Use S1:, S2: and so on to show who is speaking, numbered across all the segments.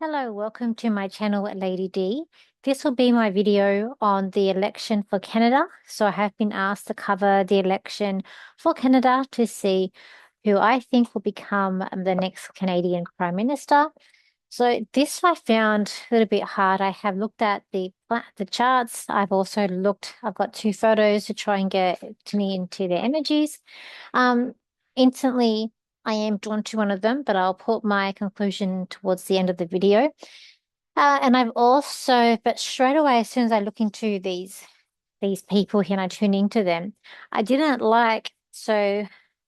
S1: Hello, welcome to my channel, Lady D. This will be my video on the election for Canada. So I have been asked to cover the election for Canada to see who I think will become the next Canadian Prime Minister. So this I found a little bit hard. I have looked at the charts. I've got two photos to try and get to me into their energies. Um, Instantly I am drawn to one of them, but I'll put my conclusion towards the end of the video. And but straight away, as soon as I look into these people here and I tune into them, I didn't like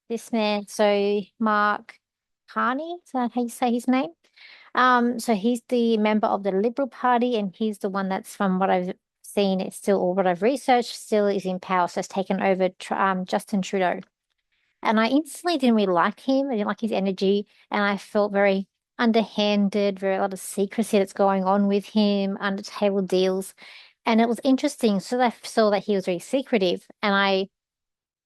S1: this man, Mark Carney, is that how you say his name? So he's the member of the Liberal Party, and he's the one that's from what I've seen, it's still or what I've researched, still is in power. So it's taken over Justin Trudeau. And I instantly didn't really like him. I didn't like his energy. And I felt very underhanded, very a lot of secrecy that's going on with him, under table deals. And it was interesting. So I saw that he was very secretive. When I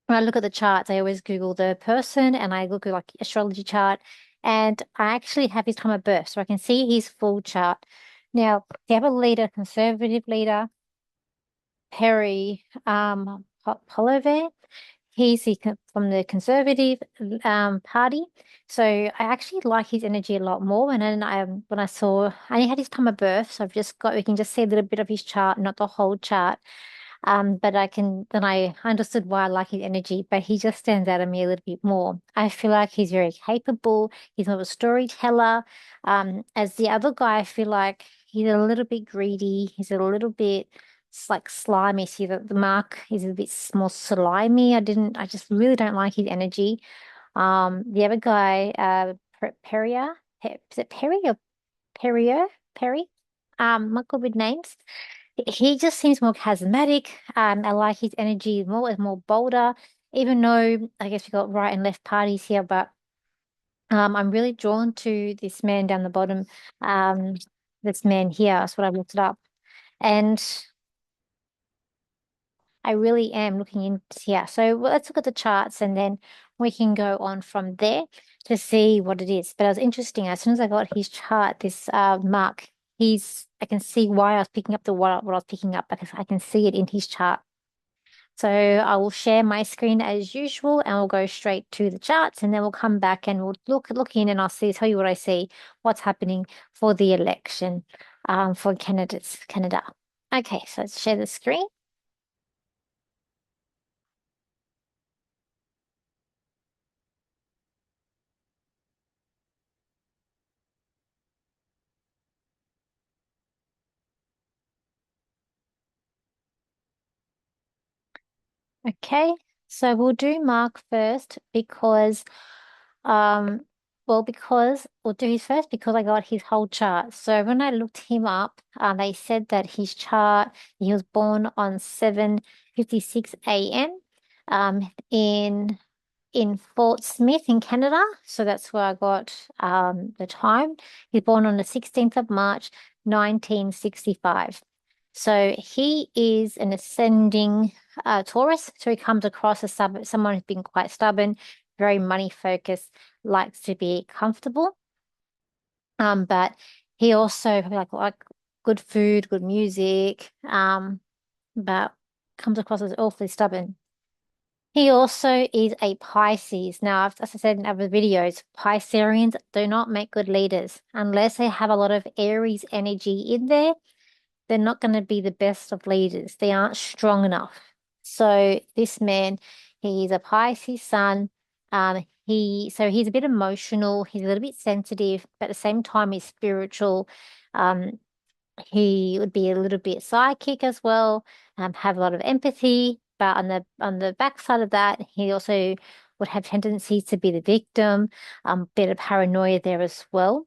S1: look at the charts, I always Google the person and I look at like astrology chart. And I actually have his time of birth. So I can see his full chart. Now, they have a leader, conservative leader, Perry Polivet. From the Conservative party. So I actually like his energy a lot more. And then when I saw, and he had his time of birth, so we can just see a little bit of his chart, not the whole chart. But then I understood why I like his energy, but he just stands out to me a little bit more. I feel like he's very capable. He's more of a storyteller. As the other guy, I feel like he's a little bit greedy. He's a little bit like slimy. See that the mark is a bit more slimy. I just really don't like his energy. The other guy, Perrier, is it Perry or Perrier? Perry? Not good with names. He just seems more charismatic. I like his energy more, is more bolder, even though I guess we got right and left parties here, but I'm really drawn to this man down the bottom. Um, this man here, that's what I've looked it up. And I really am looking into here. So let's look at the charts and then we can go on from there to see what it is. But it was interesting. As soon as I got his chart, this mark, I can see why I was picking up what I was picking up because I can see it in his chart. So I will share my screen as usual and we'll go straight to the charts and then we'll come back and we'll look in and tell you what I see, what's happening for the election for Canada. Okay, so let's share the screen. Okay, so we'll do Mark first um, because we'll do his first because I got his whole chart. So when I looked him up, they said that his chart, he was born on 7:56 a.m. In Fort Smith in Canada. So that's where I got the time. He's born on the 16th of March, 1965. So he is an ascending Taurus. So he comes across as someone who's been quite stubborn, very money focused, likes to be comfortable. But he also probably like good food, good music, but comes across as awfully stubborn. He also is a Pisces. Now, as I said in other videos, Pisceans do not make good leaders. Unless they have a lot of Aries energy in there, they're not going to be the best of leaders. They aren't strong enough. So this man, he's a Pisces sun. He's a bit emotional. He's a little bit sensitive, but at the same time, he's spiritual. Um, he would be a little bit psychic as well, have a lot of empathy, but on the backside of that, he also would have tendencies to be the victim, bit of paranoia there as well.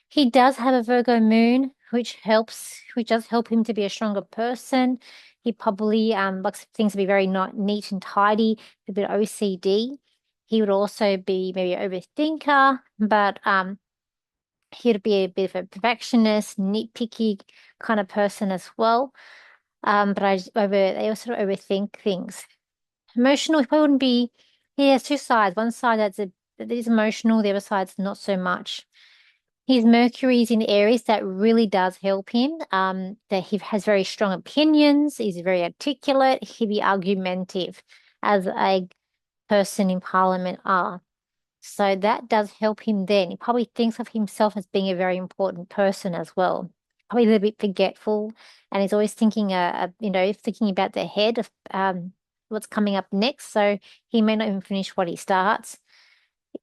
S1: He does have a Virgo moon, which does help him to be a stronger person. He probably likes things to be very not neat and tidy, a bit OCD. He would also be maybe an overthinker, but he'd be a bit of a perfectionist, nitpicky kind of person as well. They also overthink things. Emotional, he probably wouldn't be. He has two sides. One side that is emotional, the other side's not so much. His Mercury is in Aries. That really does help him. That he has very strong opinions. He's very articulate. He'd be argumentative, as a person in Parliament are. So that does help him then. He probably thinks of himself as being a very important person as well. Probably a little bit forgetful, and he's always thinking, thinking about the head of what's coming up next. So he may not even finish what he starts.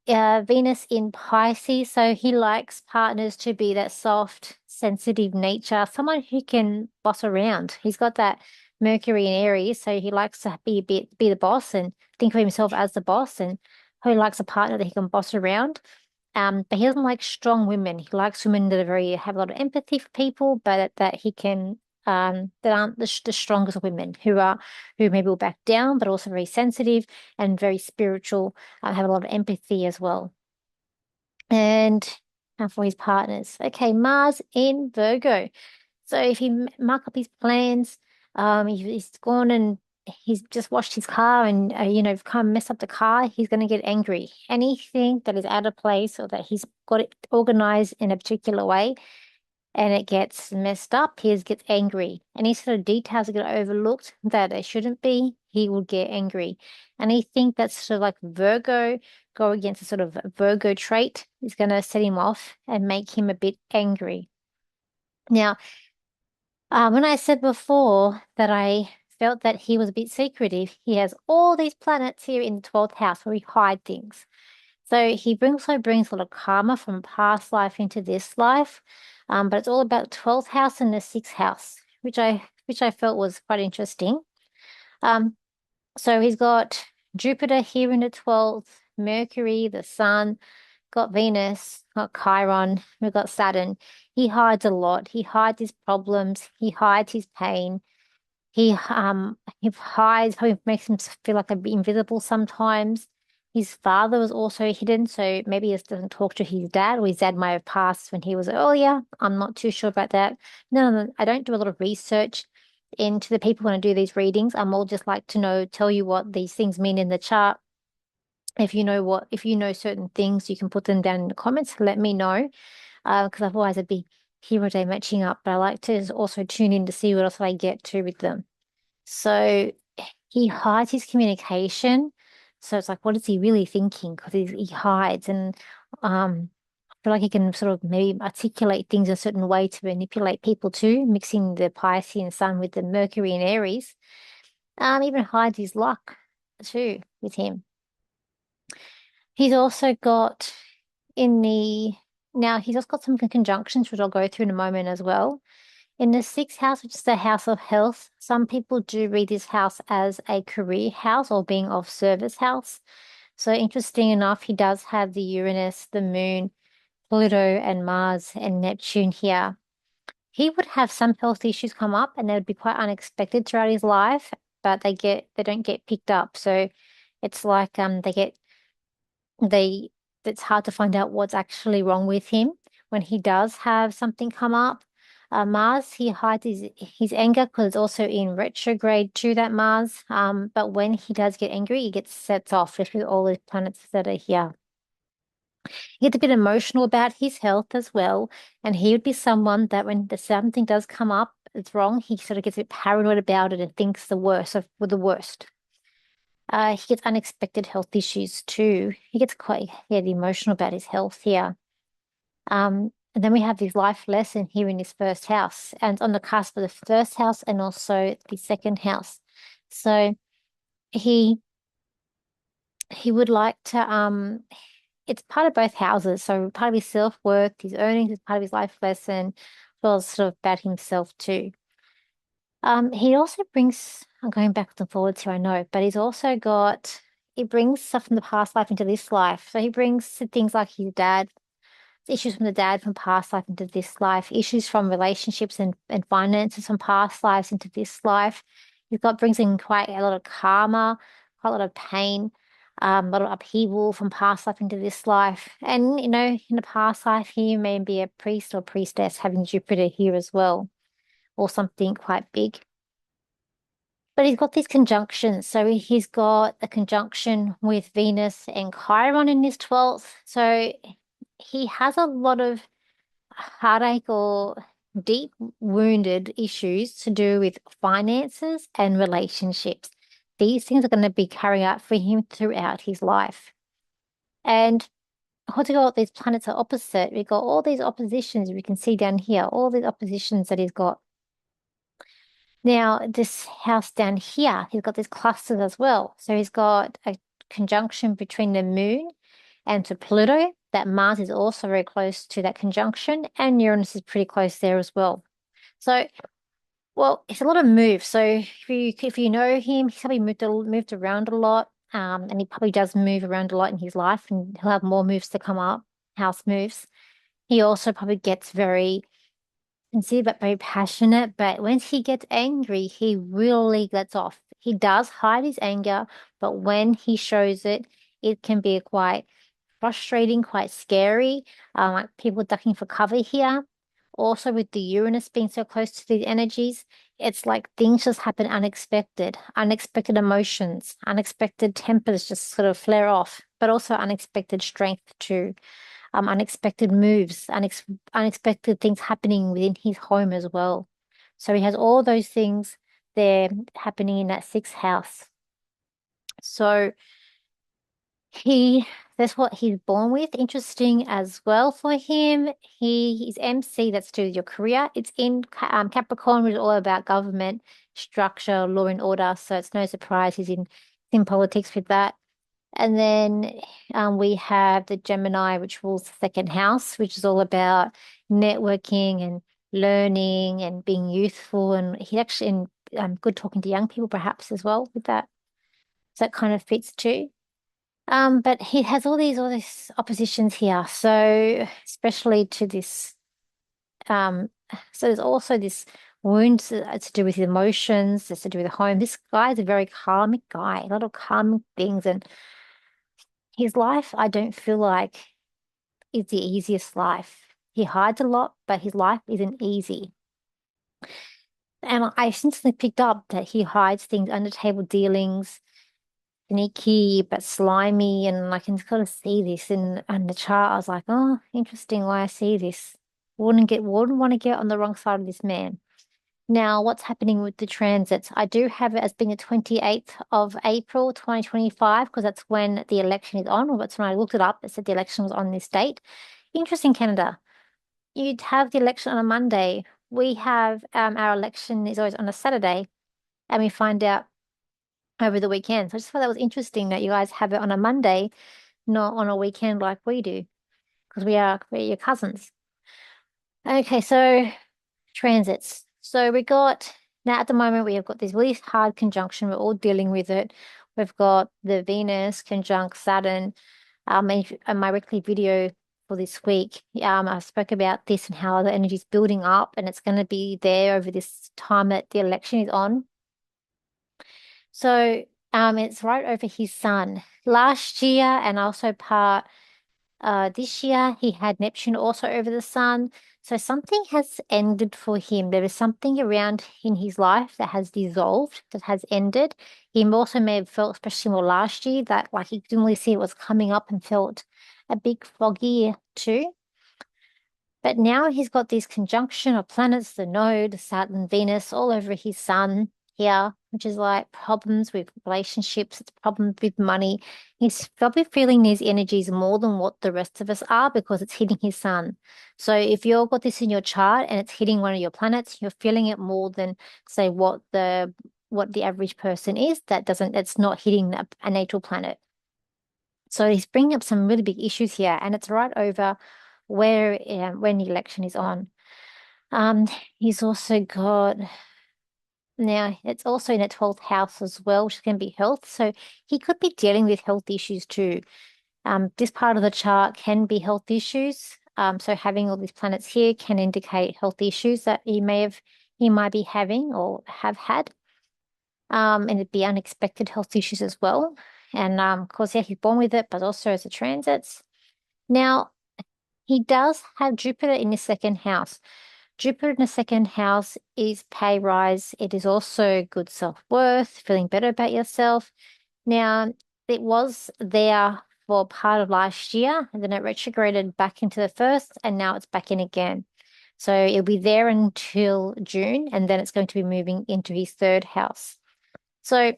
S1: Venus in Pisces, so he likes partners to be that soft, sensitive nature, someone who can boss around. He's got that Mercury in Aries, so he likes to be the boss and think of himself as the boss, and who likes a partner that he can boss around. But he doesn't like strong women. He likes women that are have a lot of empathy for people, but that he can that aren't the strongest women who maybe will back down, but also very sensitive and very spiritual, have a lot of empathy as well. And for his partners. Okay, Mars in Virgo. So if he mark up his plans, he's gone and he's just washed his car and kind of messed up the car, he's going to get angry. Anything that is out of place or that he's got it organized in a particular way and it gets messed up, he gets angry. Any sort of details that get overlooked that they shouldn't be, he will get angry. Anything that's sort of like Virgo, go against a sort of Virgo trait, is going to set him off and make him a bit angry. Now, when I said before that I felt that he was a bit secretive, he has all these planets here in the 12th house where he hide things. So he also brings a lot of karma from past life into this life. But it's all about the 12th house and the 6th house, which I felt was quite interesting. Um, so he's got Jupiter here in the 12th, Mercury, the Sun, got Venus, got Chiron, we've got Saturn. He hides a lot. He hides his problems, he hides his pain. He hides, probably makes him feel like a bit invisible sometimes. His father was also hidden, so maybe he just doesn't talk to his dad, or his dad might have passed when he was earlier. I'm not too sure about that. No, I don't do a lot of research into the people when I do these readings. I'm all just like to tell you what these things mean in the chart. If you know certain things, you can put them down in the comments. Let me know, because otherwise I'd be hero day matching up. But I like to also tune in to see what else I get to with them. So he hides his communication. So it's like, what is he really thinking? Because he hides, and I feel like he can sort of maybe articulate things a certain way to manipulate people too, mixing the Piscean Sun with the Mercury and Aries. Even hides his luck too with him. He's also got in the now he's also got some conjunctions, which I'll go through in a moment as well. In the 6th house, which is the house of health, some people do read this house as a career house or being of service house. So interesting enough, he does have the Uranus, the Moon, Pluto, and Mars and Neptune here. He would have some health issues come up, and they would be quite unexpected throughout his life, but they don't get picked up. So it's like they it's hard to find out what's actually wrong with him when he does have something come up. Mars, he hides his anger because it's also in retrograde to that Mars. But when he does get angry, he gets sets off with all the planets that are here. He gets a bit emotional about his health as well, and he would be someone that when something does come up, it's wrong, he sort of gets a bit paranoid about it and thinks the worst of the worst. He gets unexpected health issues too. He gets quite emotional about his health here. And then we have his life lesson here in his first house, and on the cusp of the first house and also the second house. So he would like to it's part of both houses. So part of his self-worth, his earnings is part of his life lesson, as well as sort of about himself too. He also brings, I'm going backwards and forwards here, I know, but he brings stuff from the past life into this life. So he brings things like his dad, issues from the dad from past life into this life, issues from relationships and finances from past lives into this life. Brings in quite a lot of karma, quite a lot of pain, a lot of upheaval from past life into this life. And, in the past life, he may be a priest or priestess having Jupiter here as well, or something quite big. But he's got these conjunctions. So he's got a conjunction with Venus and Chiron in his 12th. So he has a lot of heartache or deep wounded issues to do with finances and relationships. These things are going to be carrying out for him throughout his life. And because we got these planets are opposite, we got all these oppositions we can see down here, all these oppositions that he's got. Now, this house down here, he's got these clusters as well. So he's got a conjunction between the moon and to Pluto. That Mars is also very close to that conjunction, and Uranus is pretty close there as well. So, well, it's a lot of moves. So if you know him, he's probably moved around a lot. And he probably does move around a lot in his life, and he'll have more moves to come up, house moves. He also probably gets very sincere but very passionate. But once he gets angry, he really lets off. He does hide his anger, but when he shows it, it can be quite frustrating, quite scary. Like people ducking for cover here. Also, with the Uranus being so close to these energies, it's like things just happen unexpected, unexpected emotions, unexpected tempers just sort of flare off, but also unexpected strength too, unexpected moves, unexpected things happening within his home as well. So he has all those things there happening in that sixth house. So he that's what he's born with. Interesting as well for him. He's MC, that's to do with your career. It's in Capricorn, which is all about government, structure, law and order. So it's no surprise he's in politics with that. And then we have the Gemini, which rules the second house, which is all about networking and learning and being youthful. And he actually good talking to young people, perhaps as well with that. So that kind of fits too. But he has all these oppositions here. So especially to this, um, so there's also this wounds to do with his emotions, it's to do with the home. This guy is a very karmic guy, a lot of karmic things, and his life, I don't feel like is the easiest life. He hides a lot, but his life isn't easy. And I instantly picked up that he hides things under table dealings sneaky but slimy, and I can kind of see this in the chart. I was like, oh, interesting why I see this. Wouldn't want to get on the wrong side of this man. Now, what's happening with the transits? I do have it as being the 28th of April 2025 because that's when the election is on, or that's when I looked it up. It said the election was on this date. Interesting, Canada. You'd have the election on a Monday. We have our election is always on a Saturday, and we find out over the weekend. So I just thought that was interesting that you guys have it on a Monday, not on a weekend like we do, because we're your cousins. Okay, so transits. So we got now at the moment we have got this really hard conjunction. We're all dealing with it. We've got the Venus conjunct Saturn. In my weekly video for this week, I spoke about this and how the energy is building up, and it's going to be there over this time that the election is on. So it's right over his sun. Last year and also part this year, he had Neptune also over the sun. So something has ended for him. There is something around in his life that has dissolved, that has ended. He also may have felt, especially more last year, that like he didn't really see it was coming up and felt a big foggy too. But now he's got this conjunction of planets, the node, Saturn, Venus, all over his sun here, which is like problems with relationships, it's problems with money. He's probably feeling these energies more than what the rest of us are because it's hitting his sun. So if you've got this in your chart and it's hitting one of your planets, you're feeling it more than say what the average person is that's not hitting a natal planet. So he's bringing up some really big issues here, and it's right over where when the election is on. Um, he's also got now it's also in a 12th house as well, which can be health. So he could be dealing with health issues too. This part of the chart can be health issues. So having all these planets here can indicate health issues that he might be having or have had. And it'd be unexpected health issues as well. And of course, yeah, he's born with it, but also as a transits. Now, he does have Jupiter in his second house. Jupiter in the second house is pay rise. It is also good self-worth, feeling better about yourself. Now, it was there for part of last year, and then it retrograded back into the first, and now it's back in again. So it'll be there until June, and then it's going to be moving into his third house. So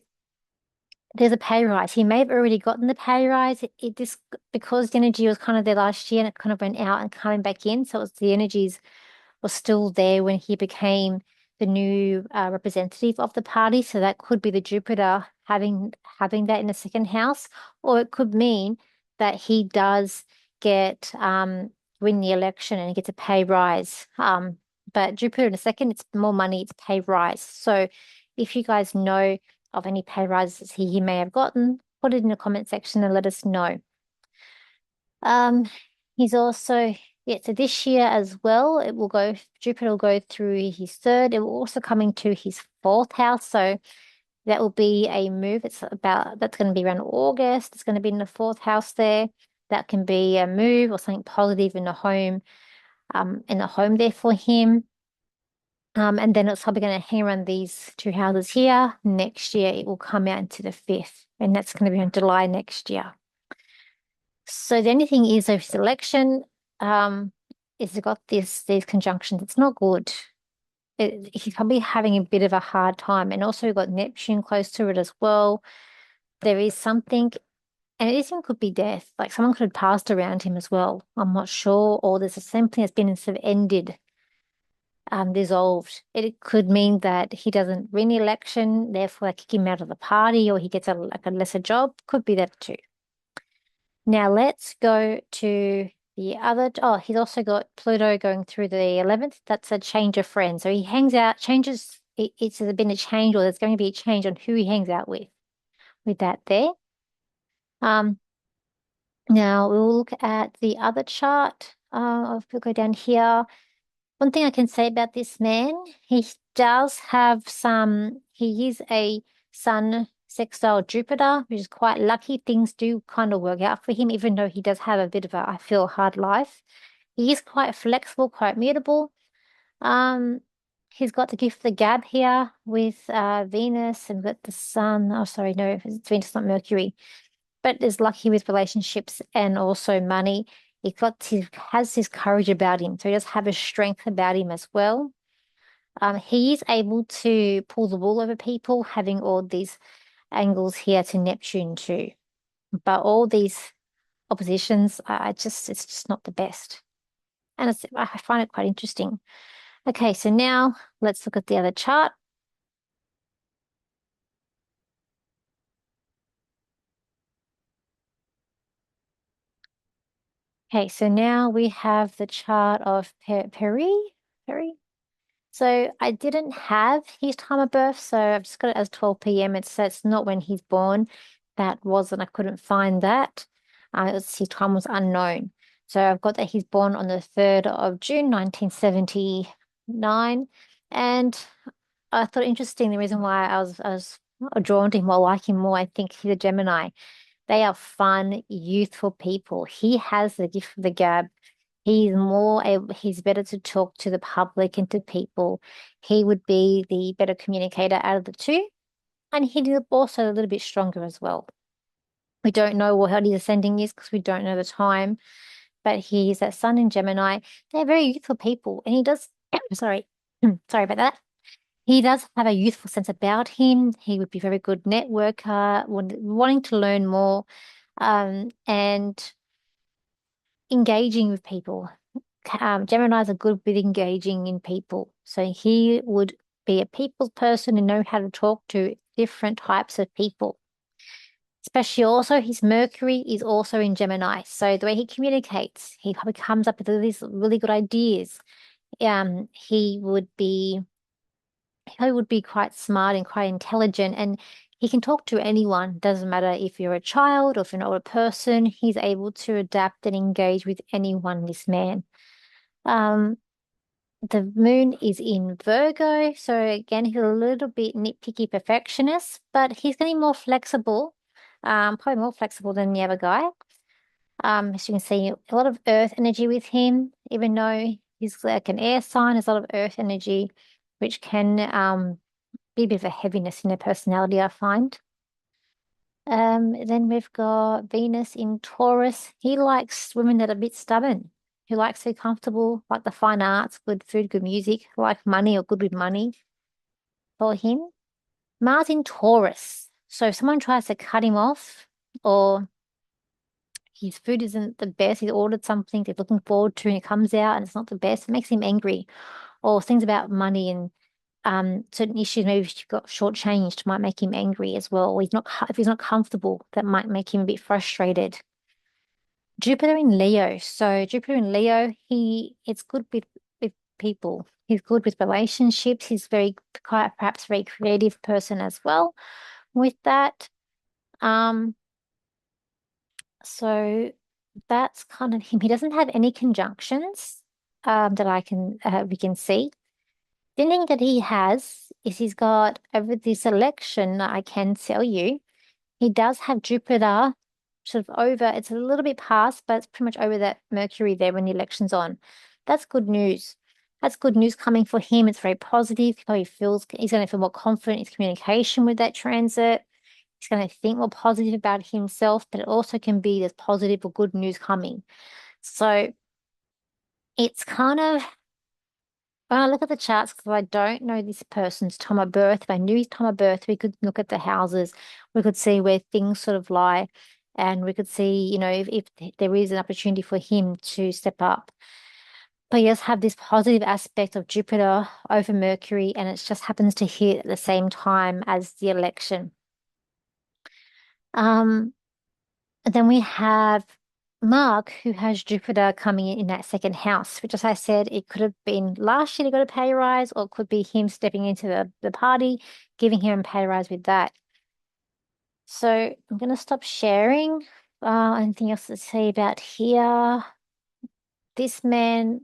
S1: there's a pay rise. He may have already gotten the pay rise. It just because the energy was kind of there last year and it kind of went out and coming back in. So it was the energies was still there when he became the new representative of the party. So that could be the Jupiter having that in the second house, or it could mean that he does get win the election and he gets a pay rise. But Jupiter in a second, it's more money, it's pay rise. So if you guys know of any pay rises he may have gotten, put it in the comment section and let us know. Um, he's also, yeah, so this year as well, Jupiter will go through his third. It will also come into his fourth house. So that will be a move. That's going to be around August. It's going to be in the fourth house there. That can be a move or something positive in the home there for him. And then it's probably going to hang around these two houses here. Next year, it will come out into the fifth, and that's going to be in July next year. So the only thing is, of his election, is it got these conjunctions. It's not good. He's probably having a bit of a hard time, and also we've got Neptune close to it as well. There is something, and it even could be death. Like someone could have passed around him as well. I'm not sure, or there's something that's been sort of ended, dissolved. It could mean that he doesn't win the election, therefore they kick him out of the party, or he gets a lesser job. Could be that too. Now let's go to the other. Oh, he's also got Pluto going through the 11th. That's a change of friends. So he hangs out, changes. It's been a change, or there's going to be a change on who he hangs out with that there. Um, Now we'll look at the other chart. We'll go down here. One thing I can say about this man, he does have he is a Sun sextile Jupiter, which is quite lucky. Things do kind of work out for him, even though he does have a bit of I feel, hard life. He is quite flexible, quite mutable. Um, he's got the gift of the gab here with Venus and with the Sun. Oh, sorry, no, it's Venus, not Mercury. But is lucky with relationships and also money. He has his courage about him, so he does have a strength about him as well. He is able to pull the wool over people, having all these angles here to Neptune too. But all these oppositions, it's just not the best. And I find it quite interesting. Okay, so now let's look at the other chart. Okay, so now we have the chart of Perry. So I didn't have his time of birth, so I've just got it as 12 p.m. It's not when he's born. I couldn't find that. His time was unknown. So I've got that he's born on the 3rd of June, 1979. And I thought interesting the reason why I was drawn to him or like him more, I think he's a Gemini. They are fun, youthful people. He has the gift of the gab. He's better to talk to the public and to people. He would be the better communicator out of the two. And he's also a little bit stronger as well. We don't know what his ascending is because we don't know the time, but he's that Sun in Gemini. They're very youthful people. And he does, sorry, sorry about that. He does have a youthful sense about him. He would be a very good networker, wanting to learn more, and engaging with people. Geminis are good with engaging in people. So he would be a people's person and know how to talk to different types of people. Especially also his Mercury is also in Gemini. So the way he communicates, he probably comes up with all these really good ideas. Um, he would be he would be quite smart and quite intelligent, and he can talk to anyone. Doesn't matter if you're a child or if you're an older person, he's able to adapt and engage with anyone, this man. Um, the moon is in Virgo, so again, he's a little bit nitpicky perfectionist, but he's getting more flexible, probably more flexible than the other guy. As you can see, a lot of earth energy with him, even though he's like an air sign, there's a lot of earth energy, which can be a bit of a heaviness in their personality, I find. Then we've got Venus in Taurus. He likes women that are a bit stubborn, who likes to be comfortable, like the fine arts, good food, good music, like money or good with money for him. Mars in Taurus. So if someone tries to cut him off or his food isn't the best, he's ordered something they're looking forward to and it comes out and it's not the best, it makes him angry. Or things about money and certain issues maybe she got shortchanged might make him angry as well. Or he's not if he's not comfortable, that might make him a bit frustrated. Jupiter in Leo. So Jupiter in Leo, it's good with people. He's good with relationships. He's very quite perhaps very creative person as well with that. Um, so that's kind of him. He doesn't have any conjunctions that I can we can see. The thing that he has is he's got over this election, I can tell you, he does have Jupiter sort of over, it's a little bit past, but it's pretty much over that Mercury there when the election's on. That's good news. That's good news coming for him. It's very positive. How he feels, he's going to feel more confident in his communication with that transit. He's going to think more positive about himself, but it also can be this positive or good news coming. So it's kind of when I look at the charts, because I don't know this person's time of birth, if I knew his time of birth, we could look at the houses, we could see where things sort of lie, and we could see, if there is an opportunity for him to step up. But he does have this positive aspect of Jupiter over Mercury, and it just happens to hit at the same time as the election. Um, And then we have Mark, who has Jupiter coming in that second house, which, as I said, it could have been last year he got a pay rise, or it could be him stepping into the party, giving him a pay rise with that. So I'm going to stop sharing. Anything else to say about here? This man,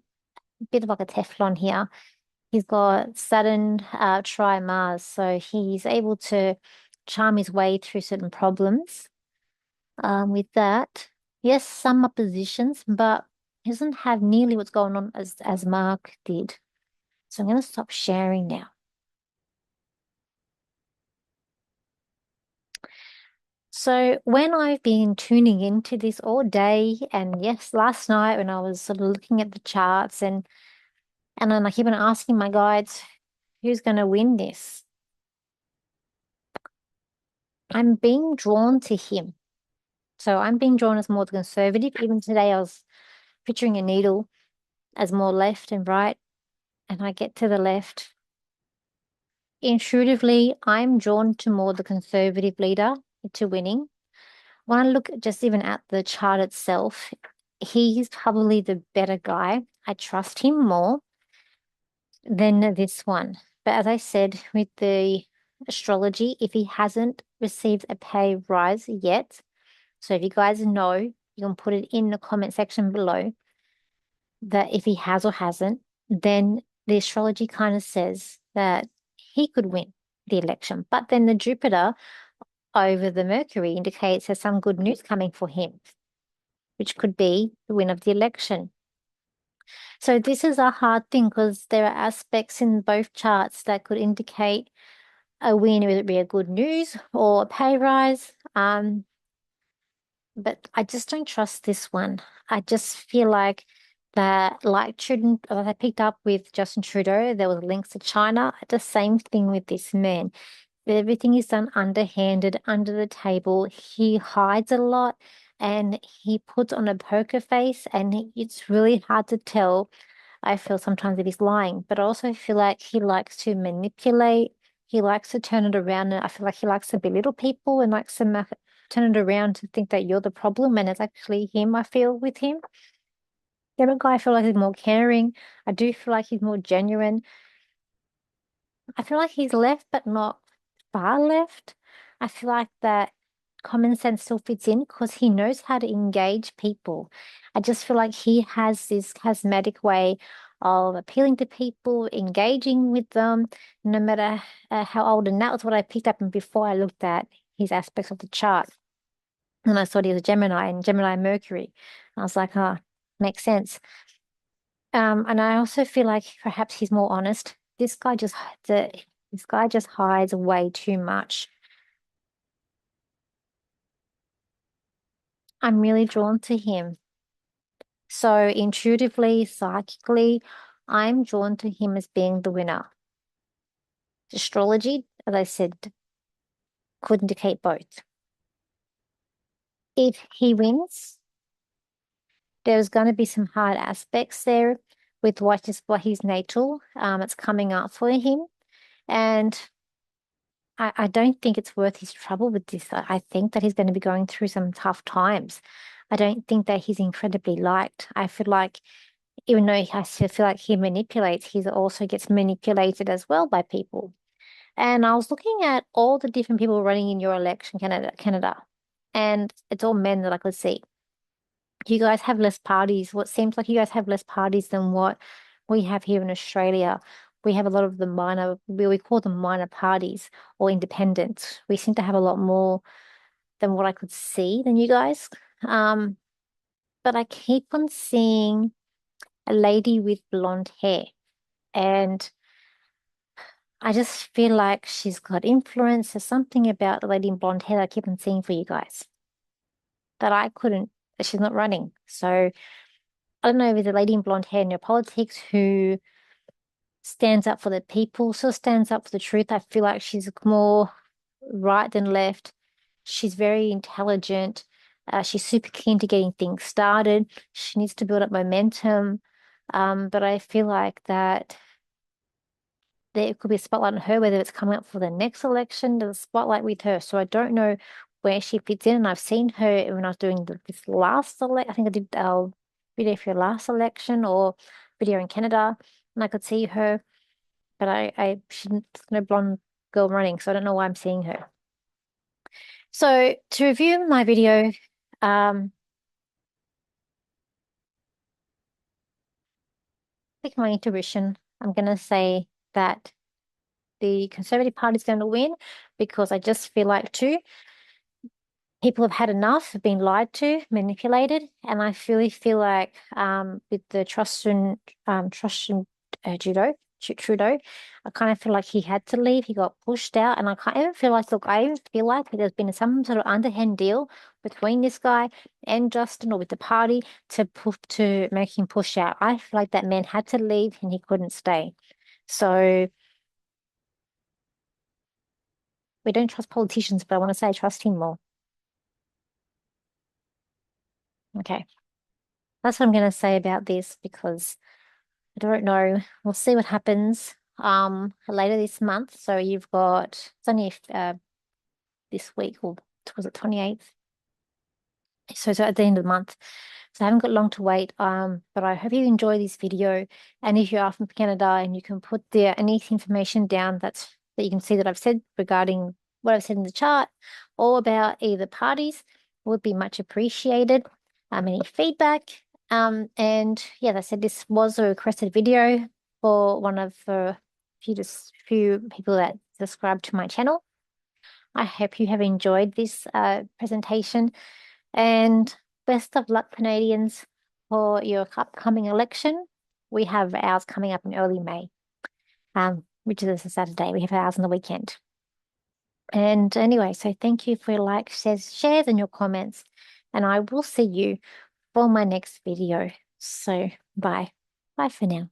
S1: a bit of like a Teflon here. He's got Saturn tri Mars, so he's able to charm his way through certain problems. With that, yes, some oppositions, but he doesn't have nearly what's going on as Mark did. So I'm going to stop sharing now. So when I've been tuning into this all day, and yes, last night when I was sort of looking at the charts and then I keep on asking my guides, who's going to win this? I'm being drawn to him. So I'm being drawn as more the conservative. Even today, I was picturing a needle as more left and right, and I get to the left. Intuitively, I'm drawn to more the conservative leader to winning. When I look just even at the chart itself, he's probably the better guy. I trust him more than this one. But as I said, with the astrology, if he hasn't received a pay rise yet, so if you guys know, you can put it in the comment section below that if he has or hasn't, then the astrology kind of says that he could win the election. But then the Jupiter over the Mercury indicates there's some good news coming for him, which could be the win of the election. So this is a hard thing because there are aspects in both charts that could indicate a win, whether it be a good news or a pay rise. But I just don't trust this one. I just feel like that, like I picked up with Justin Trudeau, there was links to China. The same thing with this man. Everything is done underhanded, under the table. He hides a lot and he puts on a poker face, and it's really hard to tell. I feel sometimes if he's lying, but I also feel like he likes to manipulate. He likes to turn it around, and I feel like he likes to belittle people and likes to turn it around to think that you're the problem, and it's actually him. I feel with him. The other guy, I feel like he's more caring. I do feel like he's more genuine. I feel like he's left, but not far left. I feel like that common sense still fits in because he knows how to engage people. I just feel like he has this charismatic way of appealing to people, engaging with them, no matter how old. And that was what I picked up before I looked at his aspects of the chart. And I thought he was a Gemini and Gemini Mercury. I was like, oh, makes sense. And I also feel like perhaps he's more honest. This guy just hides way too much. I'm really drawn to him. So intuitively, psychically, I'm drawn to him as being the winner. Astrology, as I said, could indicate both. If he wins, there's going to be some hard aspects there with what his natal. It's coming up for him. And I don't think it's worth his trouble with this. I think that he's going to be going through some tough times. I don't think that he's incredibly liked. I feel like even though I still feel like he manipulates, he also gets manipulated as well by people. And I was looking at all the different people running in your election, Canada, and it's all men that I could see. You guys have less parties. What seems like you guys have less parties than what we have here in Australia. We have a lot of the minor, we call them minor parties or independents. We seem to have a lot more than what I could see than you guys. Um, but I keep on seeing a lady with blonde hair, and I just feel like she's got influence. There's something about the lady in blonde hair that I keep on seeing for you guys that I couldn't, that she's not running. So I don't know if it's a lady in blonde hair in your politics who stands up for the people, still stands up for the truth. I feel like she's more right than left. She's very intelligent. She's super keen to getting things started. She needs to build up momentum. But I feel like that there could be a spotlight on her, whether it's coming up for the next election, there's a spotlight with her. So I don't know where she fits in. And I've seen her when I was doing this last elect. I think I did a video for your last election or video in Canada, and I could see her, but she's no blonde girl running, so I don't know why I'm seeing her. So to review my video, pick my intuition. I'm gonna say that the Conservative Party is going to win because I just feel like too people have had enough of being lied to, manipulated, and I really feel like with the Trudeau, I kind of feel like he had to leave. He got pushed out, and I can't even feel like look, I even feel like there's been some sort of underhand deal between this guy and Justin or with the party to make him push out. I feel like that man had to leave and he couldn't stay. So we don't trust politicians, but I want to say I trust him more. Okay. That's what I'm going to say about this because I don't know. We'll see what happens later this month. So you've got it's only this week or was it 28th? So at the end of the month. So I haven't got long to wait. But I hope you enjoy this video. And if you are from Canada and you can put any information down that you can see that I've said regarding what I've said in the chart or about either parties would be much appreciated. Any feedback. And yeah, as I said, this was a requested video for one of the few people that subscribe to my channel. I hope you have enjoyed this presentation and best of luck, Canadians, for your upcoming election. We have ours coming up in early May, which is a Saturday. We have ours on the weekend. And anyway, so thank you for your likes, shares, and your comments. And I will see you for my next video. So bye. Bye for now.